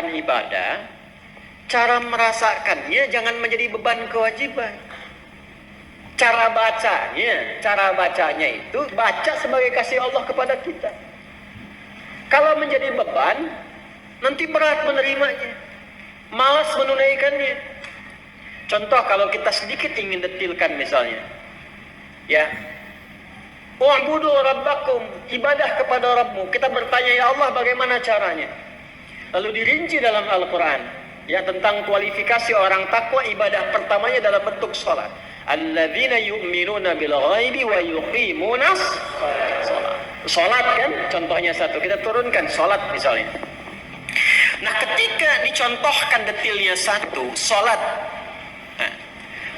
melakukan ibadah, cara merasakannya jangan menjadi beban kewajiban. Cara bacanya itu baca sebagai kasih Allah kepada kita. Kalau menjadi beban, nanti berat menerimanya, malas menunaikannya. Contoh kalau kita sedikit ingin detilkan misalnya, ya, wa'budu rabbakum, ibadah kepada Rabbmu. Kita bertanya, ya Allah bagaimana caranya? Lalu dirinci dalam Al-Quran, ya, tentang kualifikasi orang takwa. Ibadah pertamanya dalam bentuk sholat. Alladzina yu'minuna bil ghaibi wa yuqimunas sholat. Sholat kan contohnya satu, kita turunkan sholat misalnya. Nah ketika dicontohkan detailnya satu, sholat, nah,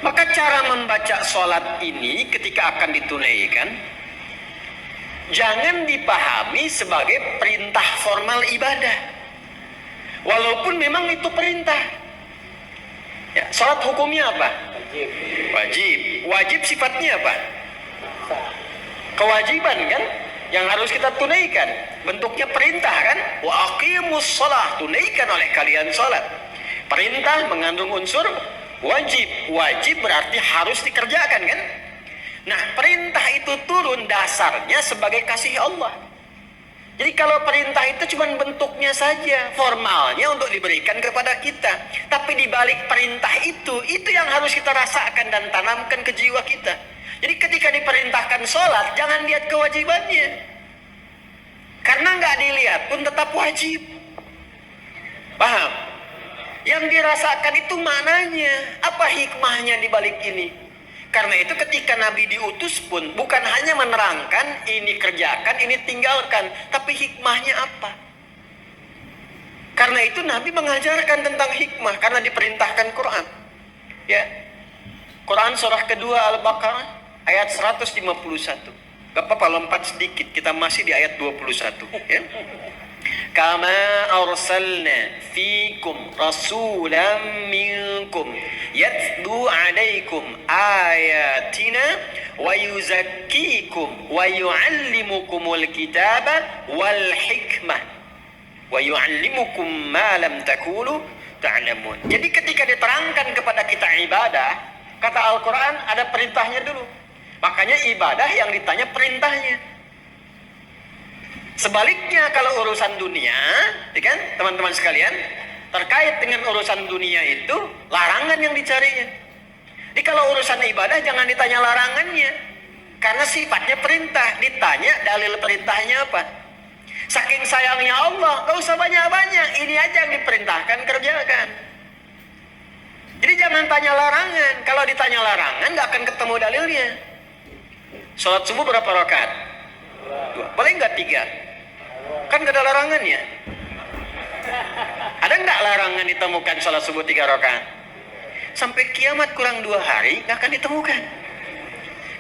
maka cara membaca sholat ini ketika akan ditunaikan jangan dipahami sebagai perintah formal ibadah, walaupun memang itu perintah. Ya, sholat hukumnya apa? Wajib sifatnya apa? Kewajiban kan, yang harus kita tunaikan. Bentuknya perintah kan? Wa aqimus shalah, tunaikan oleh kalian sholat. Perintah mengandung unsur wajib. Wajib berarti harus dikerjakan kan? Nah perintah itu turun dasarnya sebagai kasih Allah. Jadi kalau perintah itu cuma bentuknya saja, formalnya untuk diberikan kepada kita. Tapi di balik perintah itu yang harus kita rasakan dan tanamkan ke jiwa kita. Jadi ketika diperintahkan sholat, jangan lihat kewajibannya. Karena nggak dilihat pun tetap wajib. Paham? Yang dirasakan itu maknanya, apa hikmahnya di balik ini? Karena itu ketika Nabi diutus pun bukan hanya menerangkan ini kerjakan, ini tinggalkan, tapi hikmahnya apa? Karena itu Nabi mengajarkan tentang hikmah karena diperintahkan Quran. Ya. Quran surah kedua Al-Baqarah ayat 151. Gak apa-apa lompat sedikit, kita masih di ayat 21 ya. Kama arsalna fikum rasulan minkum yatlu alaikum ayatina wa yuzakkikum wa yuallimukumul kitaba wal hikmah wa yuallimukum ma lam takunu ta'lamun. Jadi ketika diterangkan kepada kita ibadah, kata Al-Quran ada perintahnya dulu. Makanya ibadah yang ditanya perintahnya. Sebaliknya kalau urusan dunia, ya kan, teman-teman sekalian, terkait dengan urusan dunia itu larangan yang dicarinya. Jadi kalau urusan ibadah jangan ditanya larangannya, karena sifatnya perintah. Ditanya dalil perintahnya apa. Saking sayangnya Allah, gak usah banyak-banyak, ini aja yang diperintahkan kerjakan. Jadi jangan tanya larangan. Kalau ditanya larangan gak akan ketemu dalilnya. Sholat subuh berapa rakaat? 2. Boleh nggak 3? Kan gak ada larangannya. Ada nggak larangan ditemukan sholat subuh 3 rakaat? Sampai kiamat kurang 2 hari nggak akan ditemukan.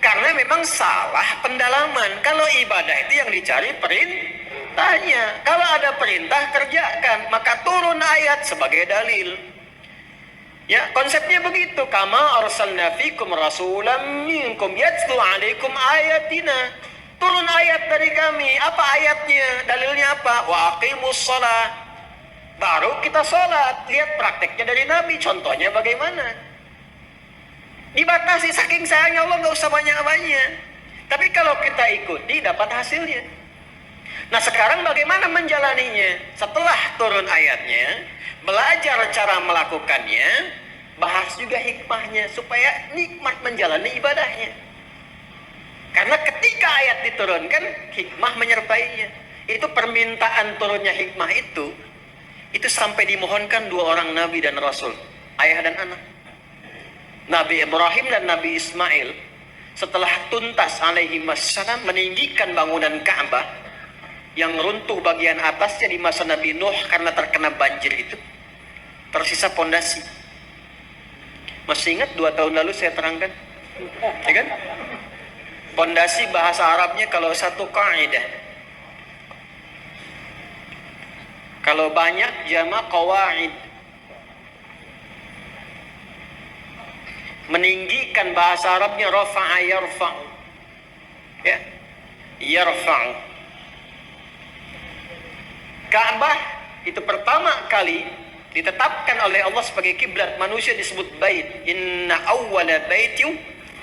Karena memang salah pendalaman. Kalau ibadah itu yang dicari perintahnya. Kalau ada perintah kerjakan, maka turun ayat sebagai dalil. Ya, konsepnya begitu. Kama arsalna fikum rasulan minkum yatlu alaikum ayatina. Turun ayat dari kami. Apa ayatnya? Dalilnya apa? Wa aqimus shalah. Baru kita sholat. Lihat prakteknya dari Nabi. Contohnya bagaimana? Dibatasi saking sayangnya Allah, nggak usah banyak-banyak. Tapi kalau kita ikuti dapat hasilnya. Nah sekarang bagaimana menjalaninya? Setelah turun ayatnya, belajar cara melakukannya, bahas juga hikmahnya supaya nikmat menjalani ibadahnya. Karena ketika ayat diturunkan, hikmah menyertainya. Itu permintaan turunnya hikmah itu sampai dimohonkan 2 orang Nabi dan Rasul, ayah dan anak. Nabi Ibrahim dan Nabi Ismail setelah tuntas alaihi wassalam meninggikan bangunan Ka'bah yang runtuh bagian atasnya di masa Nabi Nuh karena terkena banjir itu, tersisa pondasi. Masih ingat 2 tahun lalu saya terangkan, ya kan? Pondasi bahasa Arabnya kalau satu kaidah, kalau banyak jamak qawaid. Meninggikan bahasa Arabnya rafa'a yarfa'u, ya, yarfa'u. Ka'bah itu pertama kali ditetapkan oleh Allah sebagai kiblat manusia disebut bait. Inna awwala baitin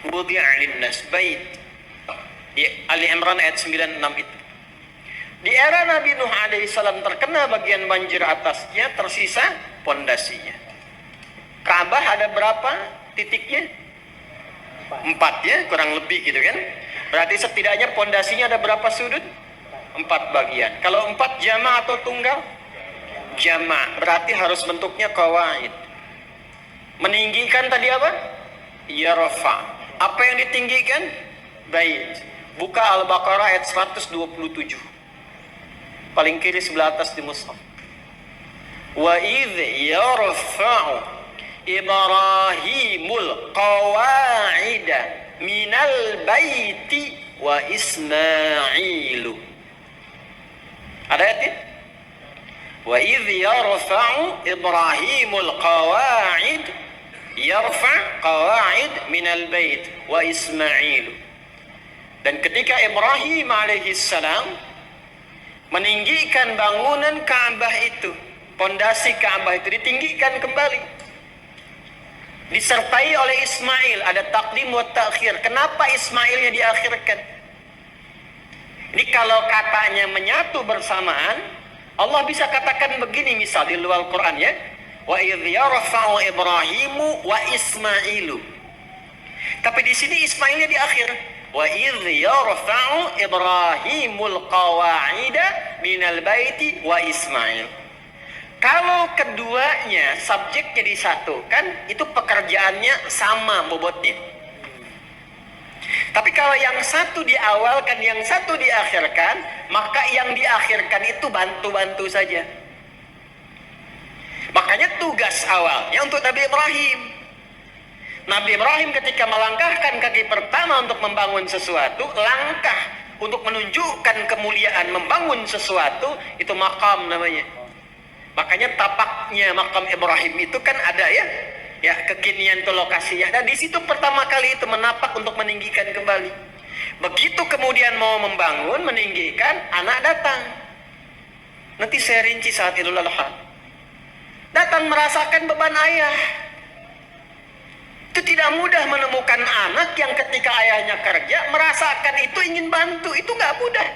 wudi'a linnas, bait. Di Ali Imran ayat 96 itu. Di era Nabi Nuh alaihissalam terkena bagian banjir atasnya, tersisa pondasinya. Ka'bah ada berapa titiknya? 4 ya, kurang lebih gitu kan. Berarti setidaknya pondasinya ada berapa sudut? 4 bagian. Kalau 4 jama' atau tunggal? Jama'. Berarti harus bentuknya qawaid. Meninggikan tadi apa? Yarfa. Apa yang ditinggikan? Bait. Buka Al-Baqarah ayat 127. Paling kiri sebelah atas di mushaf. Wa idh yarfa'u Ibrahimul qawa'ida minal baiti wa Ismailu. Ada ayatnya? Wa idh yarfa'u Ibrahimul qawa'id, yarfa' qawa'id minal bait wa Ismailu. Dan ketika Ibrahim alaihissalam meninggikan bangunan Ka'bah itu, pondasi Ka'bah itu ditinggikan kembali, disertai oleh Ismail. Ada takdim wa ta'khir. Kenapa Ismailnya diakhirkan? Ini kalau katanya menyatu bersamaan, Allah bisa katakan begini, misal di luar Quran ya, wa idh yarfa'u Ibrahimu wa Ismailu. Tapi di sini Ismailnya di akhir. Wa idh yarfa'u Ibrahimul qawa'ida minal baiti wa Ismail. Kalau keduanya subjeknya disatukan, itu pekerjaannya sama bobotnya. Tapi kalau yang satu diawalkan, yang satu diakhirkan, maka yang diakhirkan itu bantu-bantu saja. Makanya tugas awalnya untuk Nabi Ibrahim. Nabi Ibrahim ketika melangkahkan kaki pertama untuk membangun sesuatu, langkah untuk menunjukkan kemuliaan membangun sesuatu, itu makam namanya. Makanya tapaknya makam Ibrahim itu kan ada ya kekinian itu lokasinya. Dan di situ pertama kali itu menapak untuk meninggikan kembali. Begitu kemudian mau membangun, meninggikan, anak datang. Nanti saya rinci saat Idul Adha. Datang merasakan beban ayah. Itu tidak mudah menemukan anak yang ketika ayahnya kerja merasakan itu ingin bantu. Itu nggak mudah.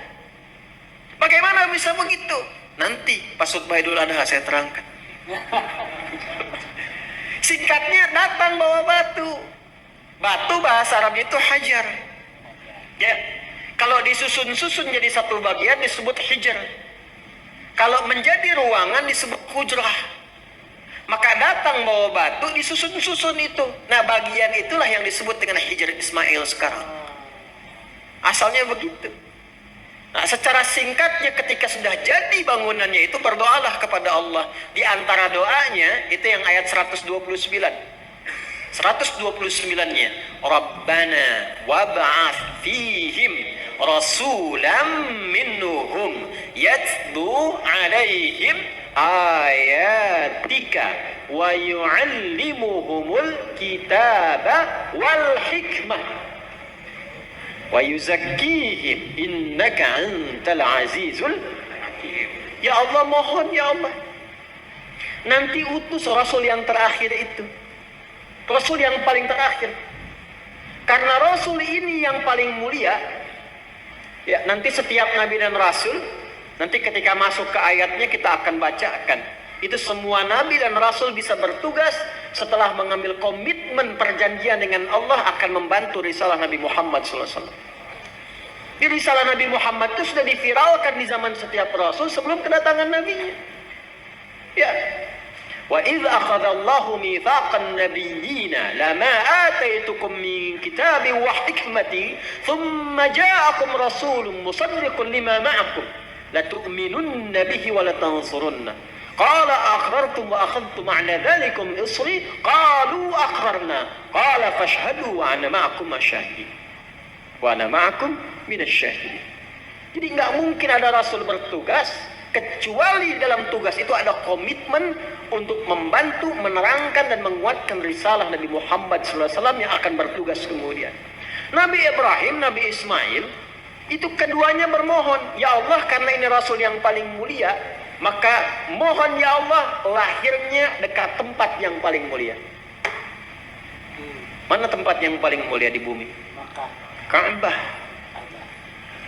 Bagaimana bisa begitu? Nanti pas khutbah Idul Adha saya terangkan. Singkatnya datang bawa batu. Batu bahasa Arab itu hajar. Ya, kalau disusun-susun jadi satu bagian disebut hijr. Kalau menjadi ruangan disebut hujrah. Maka datang bawa batu, disusun-susun itu. Nah, bagian itulah yang disebut dengan hijr Ismail sekarang. Asalnya begitu. Nah, secara singkatnya ketika sudah jadi bangunannya itu, berdoalah kepada Allah. Di antara doanya, itu yang ayat 129. 129-nya. Rabbana wab'ath fihim rasulam minnuhum yatlu alaihim ayatika wa yu'allimuhumul kitaba wal hikmah wa yuzakkihim innaka antal azizul hakim. Ya Allah, mohon ya Allah, nanti utus Rasul yang terakhir itu, Rasul yang paling terakhir. Karena Rasul ini yang paling mulia. Ya, nanti setiap Nabi dan Rasul, nanti ketika masuk ke ayatnya kita akan bacakan. Itu semua Nabi dan Rasul bisa bertugas setelah mengambil komitmen perjanjian dengan Allah akan membantu risalah Nabi Muhammad SAW. Di risalah Nabi Muhammad itu sudah diviralkan di zaman setiap Rasul sebelum kedatangan Nabi-Nya. Ya. Wa idh akhadallahu mitsaqan nabiyyina lama ataitukum min kitabin wa hikmati thumma ja'akum rasulun musaddiqun lima ma'akum latu'minunna bihi wa latansurunna qala aqrartum wa akhadhtum 'ala dhalikum isri qalu aqrarna qala fashhadu wa ana ma'akum asyahidin wa ana ma'akum minasyahidin. Jadi enggak mungkin ada rasul bertugas kecuali dalam tugas itu ada komitmen untuk membantu, menerangkan dan menguatkan risalah Nabi Muhammad SAW yang akan bertugas kemudian. Nabi Ibrahim, Nabi Ismail, itu keduanya bermohon, ya Allah, karena ini Rasul yang paling mulia, Maka mohon ya Allah lahirnya dekat tempat yang paling mulia. Mana tempat yang paling mulia di bumi? Ka'bah.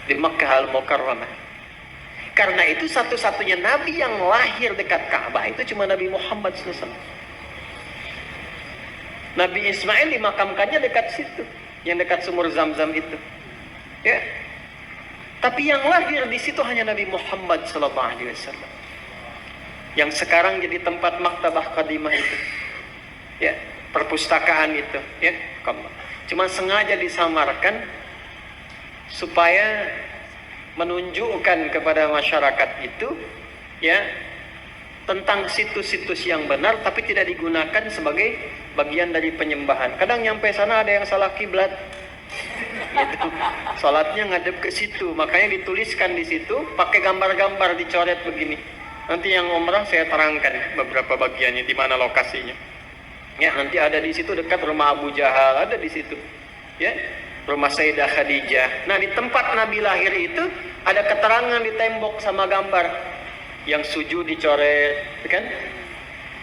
Di Makkah Al-Mukarramah. Karena itu satu-satunya nabi yang lahir dekat Ka'bah itu cuma Nabi Muhammad SAW. Nabi Ismail dimakamkannya dekat situ, yang dekat sumur Zam-Zam itu. Ya. Tapi yang lahir di situ hanya Nabi Muhammad SAW. Yang sekarang jadi tempat maktabah qadimah itu. Ya, perpustakaan itu, ya. Cuma sengaja disamarkan supaya menunjukkan kepada masyarakat itu, ya, tentang situs-situs yang benar, tapi tidak digunakan sebagai bagian dari penyembahan. Kadang nyampe sana ada yang salah kiblat, gitu. Salatnya ngadep ke situ, makanya dituliskan di situ pakai gambar-gambar dicoret begini. Nanti yang umrah saya terangkan beberapa bagiannya di mana lokasinya. Ya, nanti ada di situ dekat rumah Abu Jahal, ada di situ. Ya, rumah Sayyidah Khadijah. Nah, di tempat Nabi lahir itu ada keterangan di tembok sama gambar. Yang sujud dicoret, kan?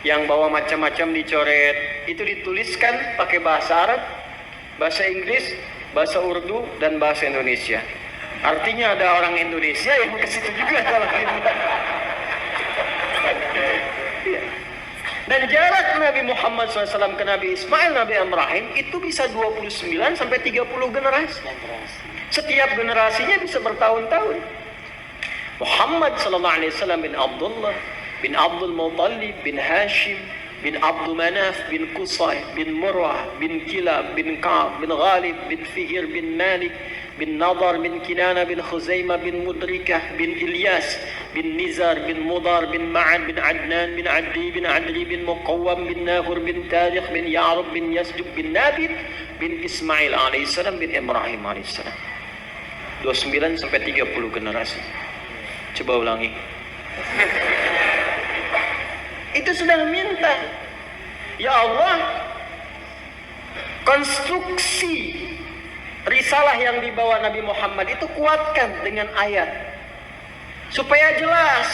Yang bawa macam-macam dicoret. Itu dituliskan pakai bahasa Arab, bahasa Inggris, bahasa Urdu, dan bahasa Indonesia. Artinya ada orang Indonesia yang ke situ juga salah kiblat. Dan jarak Nabi Muhammad SAW ke Nabi Ismail, Nabi Ibrahim itu bisa 29 sampai 30 generasi. Setiap generasinya bisa bertahun-tahun. Muhammad SAW bin Abdullah, bin Abdul Muttalib, bin Hashim, bin Abdul Manaf, bin Qusay, bin Murrah, bin Kilab, bin Ka'ab, bin Ghalib, bin Fihr, bin Malik, bin Nadar, bin Kinana, bin Khuzaimah, bin Mudrikah, bin Ilyas, bin Nizar, bin Mudar, bin Ma'ad, bin Adnan, bin Adli, bin Adli, bin Muqawwam, bin Nahur, bin Tarikh, bin Ya'rub, bin Yasjub, bin Nabit, bin Ismail alaihissalam, bin Ibrahim alaihissalam. 29 sampai 30 generasi. Coba ulangi. Itu sedang minta, ya Allah, konstruksi risalah yang dibawa Nabi Muhammad itu kuatkan dengan ayat supaya jelas,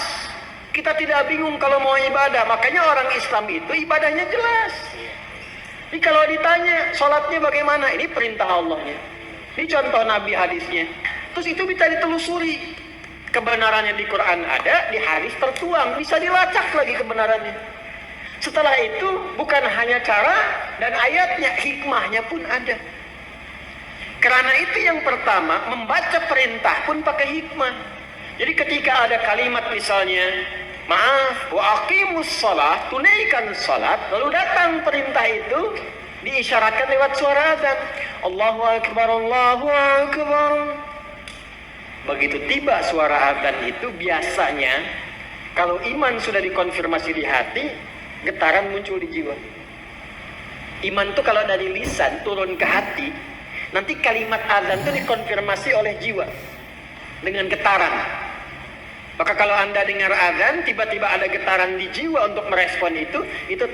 kita tidak bingung kalau mau ibadah. Makanya orang Islam itu ibadahnya jelas. Jadi kalau ditanya sholatnya bagaimana, ini perintah Allahnya, ini contoh Nabi hadisnya, terus itu bisa ditelusuri. Kebenarannya di Quran ada, di hadis tertuang, bisa dilacak lagi kebenarannya. Setelah itu bukan hanya cara dan ayatnya, hikmahnya pun ada. Karena itu yang pertama, membaca perintah pun pakai hikmah. Jadi ketika ada kalimat misalnya, maaf, wa aqimus shalah, tunaikan salat, lalu datang perintah itu diisyaratkan lewat suara azan. Allahu akbar, Allahu akbar. Begitu tiba suara azan itu, biasanya kalau iman sudah dikonfirmasi di hati, getaran muncul di jiwa. Iman itu kalau dari lisan turun ke hati, nanti kalimat azan itu dikonfirmasi oleh jiwa dengan getaran. Maka kalau Anda dengar azan, tiba-tiba ada getaran di jiwa untuk merespon itu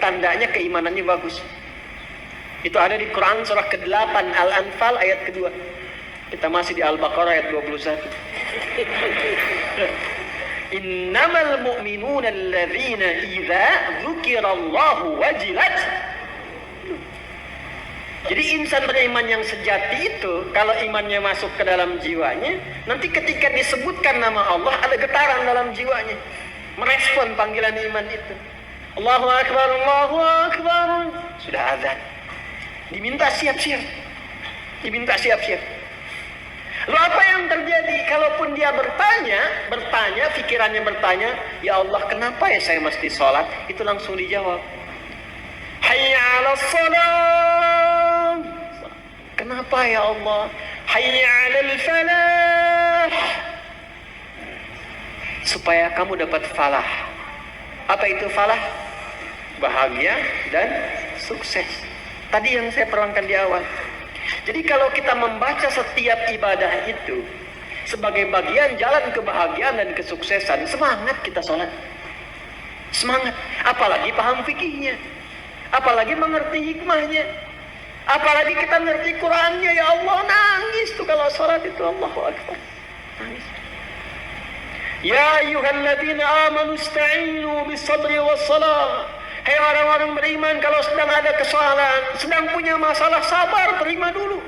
tandanya keimanannya bagus. Itu ada di Quran surah ke-8 Al-Anfal ayat kedua. Kita masih di Al-Baqarah ayat 21. Innamal mu'minuna alladzina idza dzukirallahu wajilat. Jadi insan beriman yang sejati itu, kalau imannya masuk ke dalam jiwanya, nanti ketika disebutkan nama Allah, ada getaran dalam jiwanya, merespon panggilan iman itu. Allahu akbar, Allahu akbar. Sudah azan, diminta siap-siap, diminta siap-siap. Lalu apa yang terjadi? Kalaupun dia bertanya, pikirannya bertanya, ya Allah, kenapa ya saya mesti sholat? Itu langsung dijawab, hayya 'alas shalah. Kenapa ya Allah? Hayya 'alal falah. Supaya kamu dapat falah. Apa itu falah? Bahagia dan sukses. Tadi yang saya terangkan di awal. Jadi kalau kita membaca setiap ibadah itu sebagai bagian jalan kebahagiaan dan kesuksesan, semangat kita sholat. Semangat. Apalagi paham fikihnya. Apalagi mengerti hikmahnya. Apalagi kita ngerti Qurannya. Ya Allah, nangis tuh kalau sholat itu. Allahu Akbar. Nangis. Ya ayyuhalladzina amanu ista'inu bis-sabri was-salah. Hai orang-orang beriman, kalau sedang ada kesalahan, sedang punya masalah, sabar, terima dulu.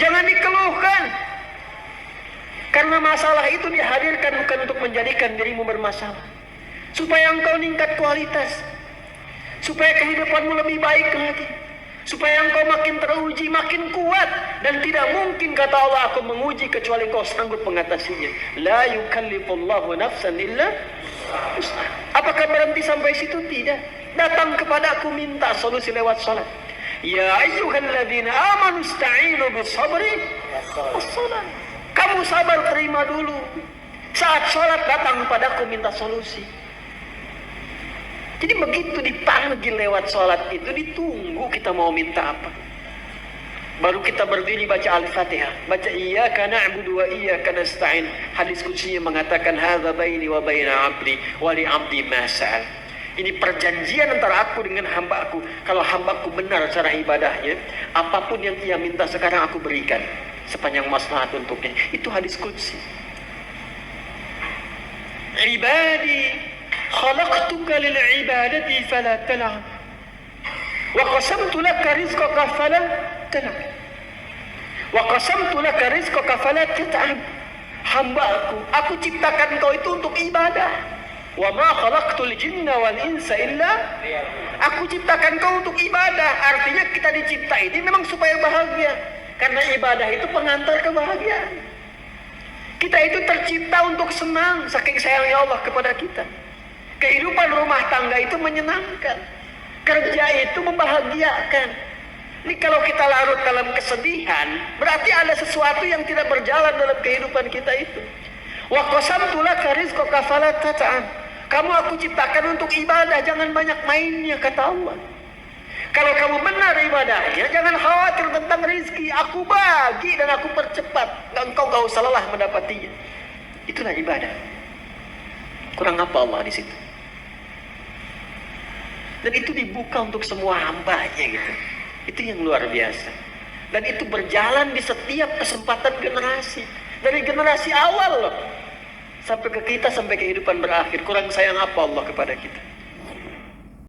Jangan dikeluhkan. Karena masalah itu dihadirkan bukan untuk menjadikan dirimu bermasalah. Supaya engkau meningkat kualitas. Supaya kehidupanmu lebih baik lagi. Supaya engkau makin teruji, makin kuat. Dan tidak mungkin kata Allah, aku menguji kecuali engkau sanggup mengatasinya. La yukallifullahu nafsan illa usaha. Apakah berhenti sampai situ? Tidak. Datang kepada aku, minta solusi lewat salat. Ya ayyuhalladzina amanu ista'inu bis-sabri was-salah. Kamu sabar, terima dulu. Saat salat datang padaku, minta solusi. Jadi begitu dipanggil lewat sholat itu, ditunggu kita mau minta apa. Baru kita berdiri baca Al-Fatihah, baca iyyaka na'budu wa iyyaka nasta'in. Hadis qudsinya mengatakan hadza baini wa baina 'abdi wa li 'abdi ma sa'al. Ini perjanjian antara aku dengan hamba-aku. Kalau hamba-aku benar cara ibadahnya, apapun yang ia minta sekarang aku berikan sepanjang maslahat untuknya. Itu hadis qudsi. Ibadi khalaqtuka lil ibadati fala tal'ab wa qasamtu laka rizqaka fala tal'ab wa qasamtu laka rizqaka fala tat'ab. Hamba aku ciptakan kau itu untuk ibadah. Wa ma khalaqtul jinna wal insa illa, aku ciptakan kau untuk ibadah. Artinya kita dicipta ini memang supaya bahagia, karena ibadah itu pengantar kebahagiaan. Kita itu tercipta untuk senang, saking sayangnya Allah kepada kita. Kehidupan rumah tangga itu menyenangkan. Kerja itu membahagiakan. Ini kalau kita larut dalam kesedihan, berarti ada sesuatu yang tidak berjalan dalam kehidupan kita itu. Wa qasamtu laka rizqaka fala tat'ab. Kamu aku ciptakan untuk ibadah, jangan banyak mainnya kata Allah. Kalau kamu benar ibadahnya, jangan khawatir tentang rizki. Aku bagi dan aku percepat. Engkau gak usah lelah mendapatinya. Itulah ibadah. Kurang apa Allah di situ? Dan itu dibuka untuk semua hambanya gitu. Itu yang luar biasa. Dan itu berjalan di setiap kesempatan generasi. Dari generasi awal loh. Sampai ke kita, sampai kehidupan berakhir. Kurang sayang apa Allah kepada kita?